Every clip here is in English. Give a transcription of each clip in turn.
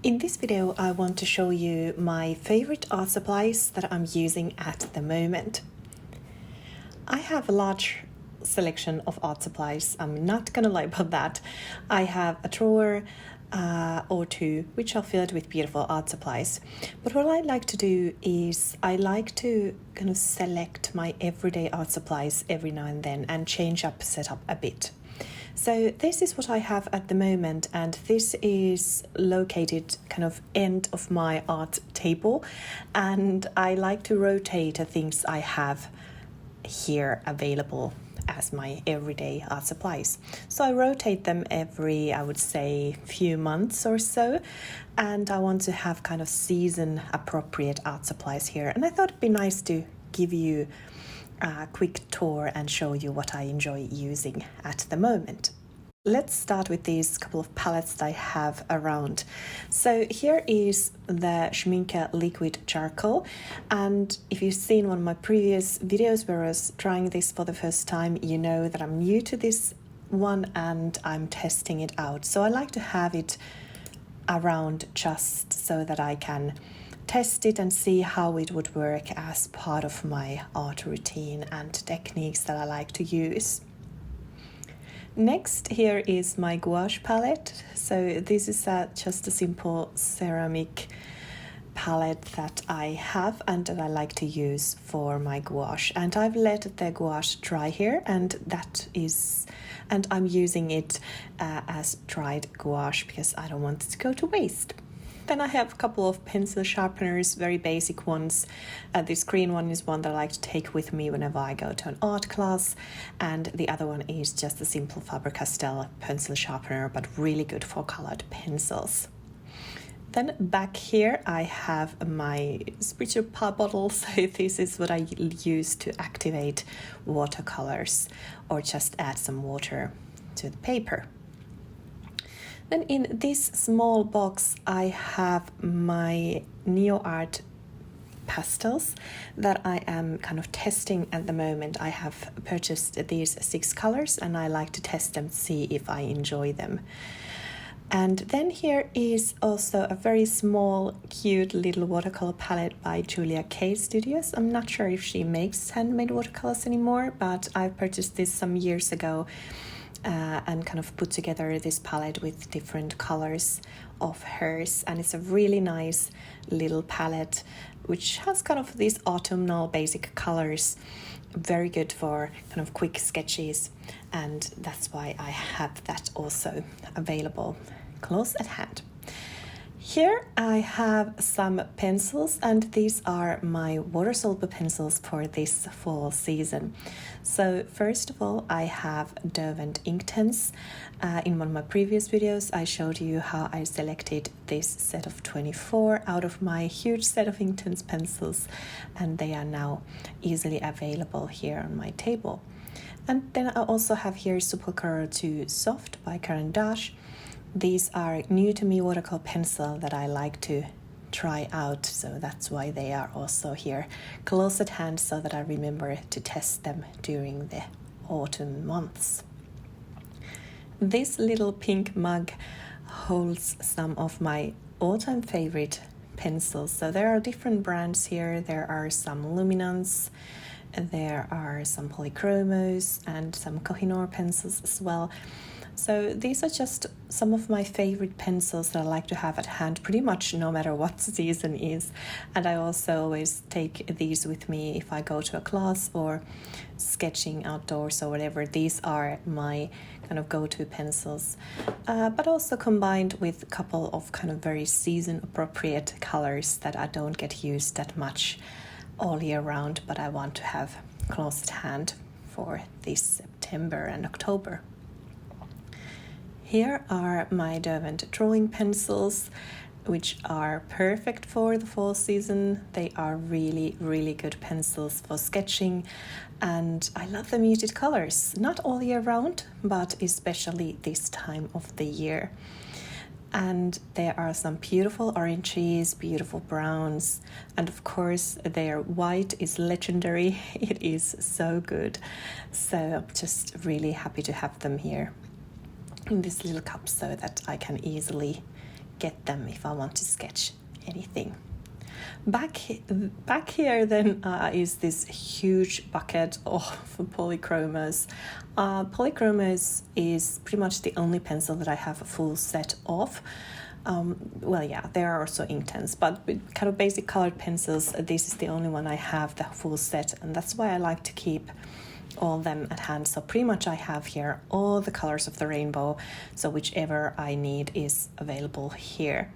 In this video, I want to show you my favorite art supplies that I'm using at the moment. I have a large selection of art supplies. I'm not gonna lie about that. I have a drawer or two which are filled with beautiful art supplies. But what I like to do is I like to kind of select my everyday art supplies every now and then and change up setup a bit. So this is what I have at the moment, and this is located kind of end of my art table, and I like to rotate the things I have here available as my everyday art supplies. So I rotate them every, I would say, few months or so, and I want to have kind of season appropriate art supplies here, and I thought it'd be nice to give you a quick tour and show you what I enjoy using at the moment. Let's start with these couple of palettes that I have around. So here is the Schmincke liquid charcoal, and if you've seen one of my previous videos where I was trying this for the first time, you know that I'm new to this one and I'm testing it out. So I like to have it around just so that I can test it and see how it would work as part of my art routine and techniques that I like to use. Next, here is my gouache palette. So this is just a simple ceramic palette that I have and that I like to use for my gouache. And I've let the gouache dry here, and I'm using it as dried gouache because I don't want it to go to waste. Then I have a couple of pencil sharpeners, very basic ones. This green one is one that I like to take with me whenever I go to an art class, and the other one is just a simple Faber Castell pencil sharpener, but really good for colored pencils. Then back here I have my spritzer bottle, so this is what I use to activate watercolors or just add some water to the paper. Then in this small box I have my Neoart pastels that I am kind of testing at the moment. I have purchased these 6 colors and I like to test them to see if I enjoy them. And then here is also a very small, cute little watercolor palette by Julia K Studios. I'm not sure if she makes handmade watercolors anymore, but I purchased this some years ago and kind of put together this palette with different colors of hers, and it's a really nice little palette which has kind of these autumnal basic colors, very good for kind of quick sketches, and that's why I have that also available close at hand. Here I have some pencils, and these are my water soluble pencils for this fall season. So first of all, I have Derwent Inktense. In one of my previous videos I showed you how I selected this set of 24 out of my huge set of Inktense pencils, and they are now easily available here on my table. And then I also have here Supracolor 2 Soft by Caran. These are new to me watercolor pencil that I like to try out, so that's why they are also here close at hand, so that I remember to test them during the autumn months. This little pink mug holds some of my all-time favorite pencils. So there are different brands here. There are some Luminance, there are some Polychromos and some Kohinoor pencils as well. So these are just some of my favorite pencils that I like to have at hand pretty much no matter what the season is. And I also always take these with me if I go to a class or sketching outdoors or whatever. These are my kind of go-to pencils, but also combined with a couple of kind of very season appropriate colors that I don't get used that much all year round, but I want to have close at hand for this September and October. Here are my Derwent Drawing pencils, which are perfect for the fall season. They are really, really good pencils for sketching, and I love the muted colors, not all year round, but especially this time of the year. And there are some beautiful oranges, beautiful browns, and of course their white is legendary. It is so good. So I'm just really happy to have them here in this little cup so that I can easily get them if I want to sketch anything. Back here then is this huge bucket of Polychromos. Polychromos is pretty much the only pencil that I have a full set of. Well, yeah, there are also Inktense, but with kind of basic colored pencils, this is the only one I have the full set, and that's why I like to keep all of them at hand. So pretty much I have here all the colors of the rainbow, so whichever I need is available here.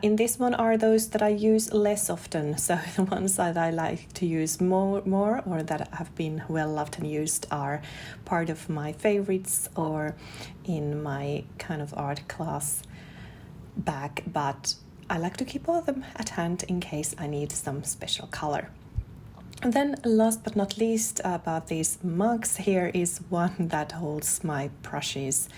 In this one are those that I use less often, so the ones that I like to use more or that have been well loved and used are part of my favorites or in my kind of art class bag, but I like to keep all of them at hand in case I need some special color. And then last but not least about these mugs, here is one that holds my brushes.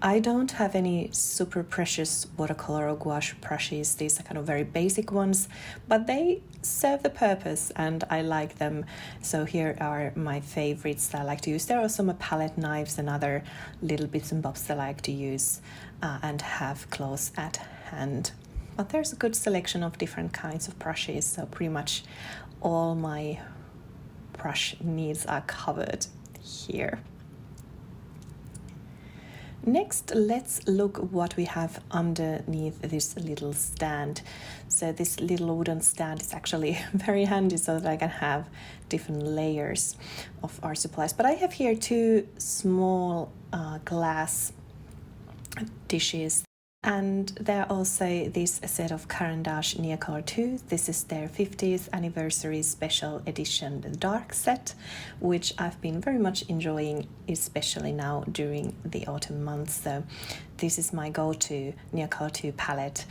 I don't have any super precious watercolor or gouache brushes. These are kind of very basic ones, but they serve the purpose and I like them. So here are my favorites that I like to use. There are some palette knives and other little bits and bobs that I like to use and have close at hand. But there's a good selection of different kinds of brushes, so pretty much all my brush needs are covered here. Next, let's look what we have underneath this little stand. So this little wooden stand is actually very handy so that I can have different layers of art supplies. But I have here two small glass dishes. And there are also this set of Caran Neocolor 2. This is their 50th anniversary special edition, the dark set, which I've been very much enjoying, especially now during the autumn months. So this is my go-to Neocolor 2 palette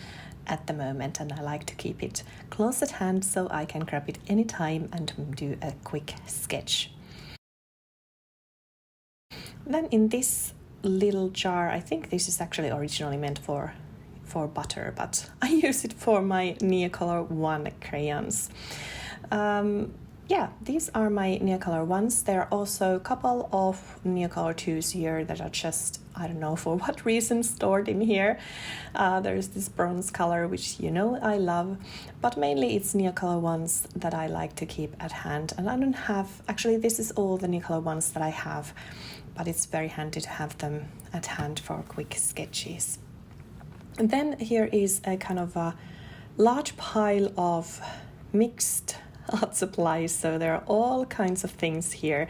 at the moment, and I like to keep it close at hand so I can grab it anytime and do a quick sketch. Then in this little jar, I think this is actually originally meant for butter, but I use it for my Neocolor 1 crayons. Yeah, these are my Neocolor 1s. There are also a couple of Neocolor 2s here that are just, I don't know for what reason, stored in here. There's this bronze color, which you know I love, but mainly it's Neocolor 1s that I like to keep at hand. And I don't have, actually this is all the Neocolor 1s that I have, but it's very handy to have them at hand for quick sketches. And then here is a kind of a large pile of mixed art supplies, so there are all kinds of things here.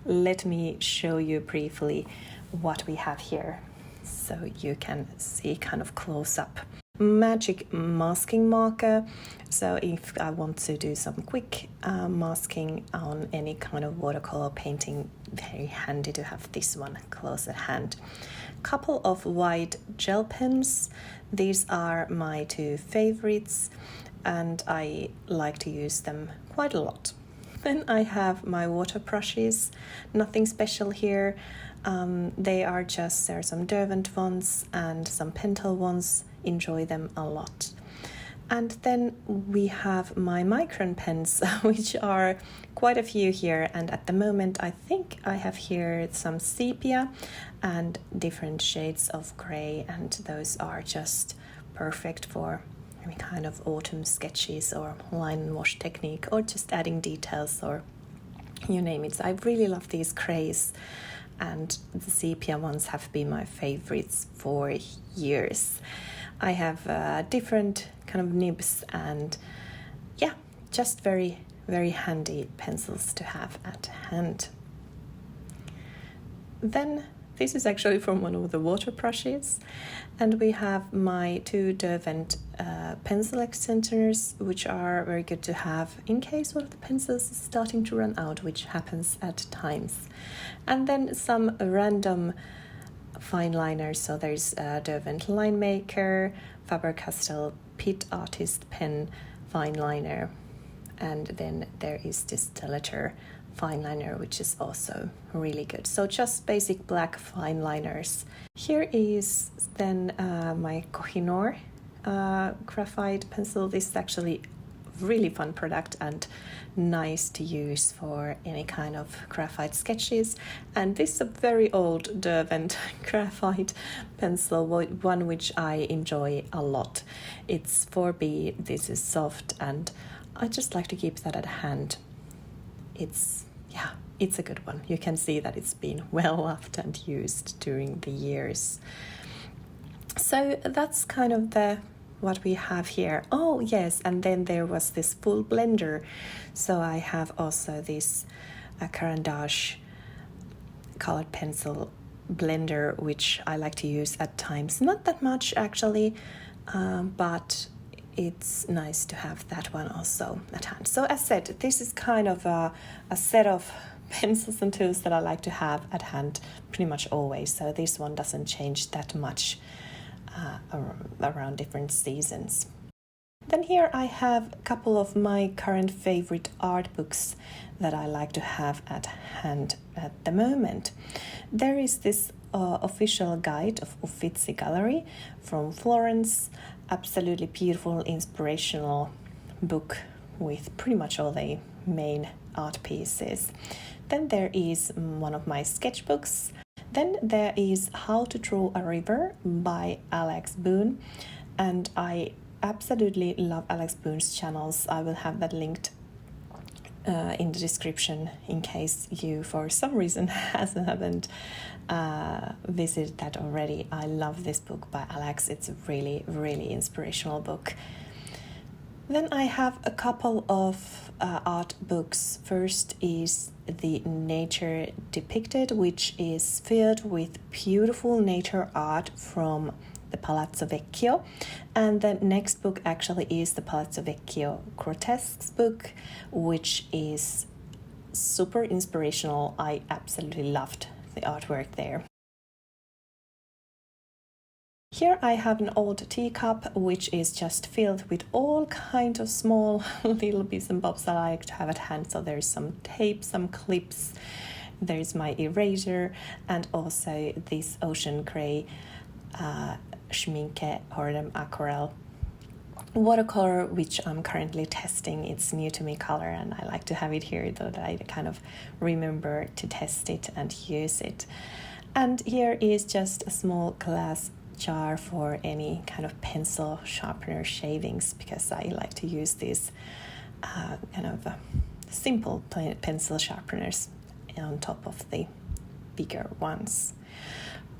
Let me show you briefly what we have here so you can see kind of close up. Magic masking marker, so if I want to do some quick masking on any kind of watercolor painting, very handy to have this one close at hand. Couple of white gel pens, these are my two favorites and I like to use them quite a lot. Then I have my water brushes, nothing special here. They are just, there are some Derwent ones and some Pentel ones, enjoy them a lot. And then we have my micron pens, which are quite a few here, and at the moment I think I have here some sepia and different shades of grey, and those are just perfect for any kind of autumn sketches or line and wash technique or just adding details or you name it. So I really love these greys, and the sepia ones have been my favorites for years. I have different kind of nibs and yeah, just very, very handy pencils to have at hand. Then this is actually from one of the water brushes, and we have my two Derwent pencil extenders, which are very good to have in case one of the pencils is starting to run out, which happens at times. And then some random fine liners, so there's Derwent Line Maker, Faber Castell Pit Artist Pen fine liner, and then there is this letter fine liner, which is also really good. So just basic black fine liners. Here is then my Kohinoor graphite pencil. This is actually really fun product and nice to use for any kind of graphite sketches. And this is a very old Derwent graphite pencil, one which I enjoy a lot. It's 4B, this is soft, and I just like to keep that at hand. It's a good one. You can see that it's been well loved and used during the years. So that's kind of what we have here. Oh yes, and then there was this full blender. So I have also this Caran colored pencil blender, which I like to use at times. Not that much actually, but it's nice to have that one also at hand. So as said, this is kind of a set of pencils and tools that I like to have at hand pretty much always. So this one doesn't change that much around different seasons. Then here I have a couple of my current favorite art books that I like to have at hand at the moment. There is this official guide of Uffizi Gallery from Florence. Absolutely beautiful, inspirational book with pretty much all the main art pieces. Then there is one of my sketchbooks. Then there is How to Draw a River by Alex Boone, and I absolutely love Alex Boone's channels. I will have that linked in the description in case you for some reason haven't visited that already. I love this book by Alex. It's a really, really inspirational book. Then I have a couple of art books. First is The Nature Depicted, which is filled with beautiful nature art from the Palazzo Vecchio. And the next book actually is the Palazzo Vecchio Grotesques book, which is super inspirational. I absolutely loved the artwork there. Here I have an old teacup, which is just filled with all kinds of small little bits and bobs that I like to have at hand. So there's some tape, some clips, there's my eraser, and also this ocean grey Schmincke Horadam Aquarelle watercolor, which I'm currently testing. It's new to me color, and I like to have it here though that I kind of remember to test it and use it. And here is just a small glass jar for any kind of pencil sharpener shavings, because I like to use these kind of simple pencil sharpeners on top of the bigger ones.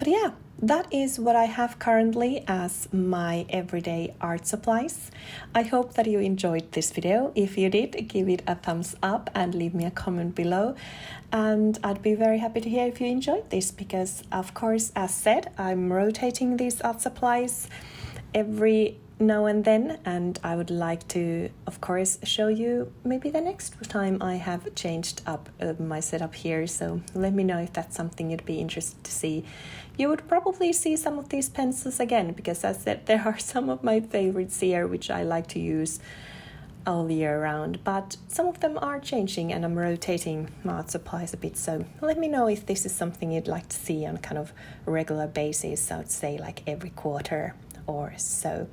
But yeah, that is what I have currently as my everyday art supplies. I hope that you enjoyed this video. If you did, give it a thumbs up and leave me a comment below. And I'd be very happy to hear if you enjoyed this, because of course, as said, I'm rotating these art supplies every now and then, and I would like to, of course, show you maybe the next time I have changed up my setup here. So let me know if that's something you'd be interested to see. You would probably see some of these pencils again, because as said, there are some of my favorites here which I like to use all year round, but some of them are changing and I'm rotating my art supplies a bit. So let me know if this is something you'd like to see on kind of a regular basis, so I'd say like every quarter or so.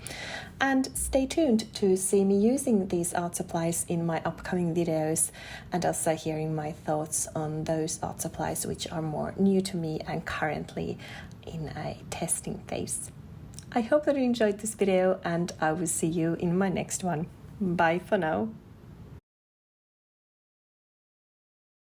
And stay tuned to see me using these art supplies in my upcoming videos, and also hearing my thoughts on those art supplies which are more new to me and currently in a testing phase. I hope that you enjoyed this video, and I will see you in my next one. Bye for now.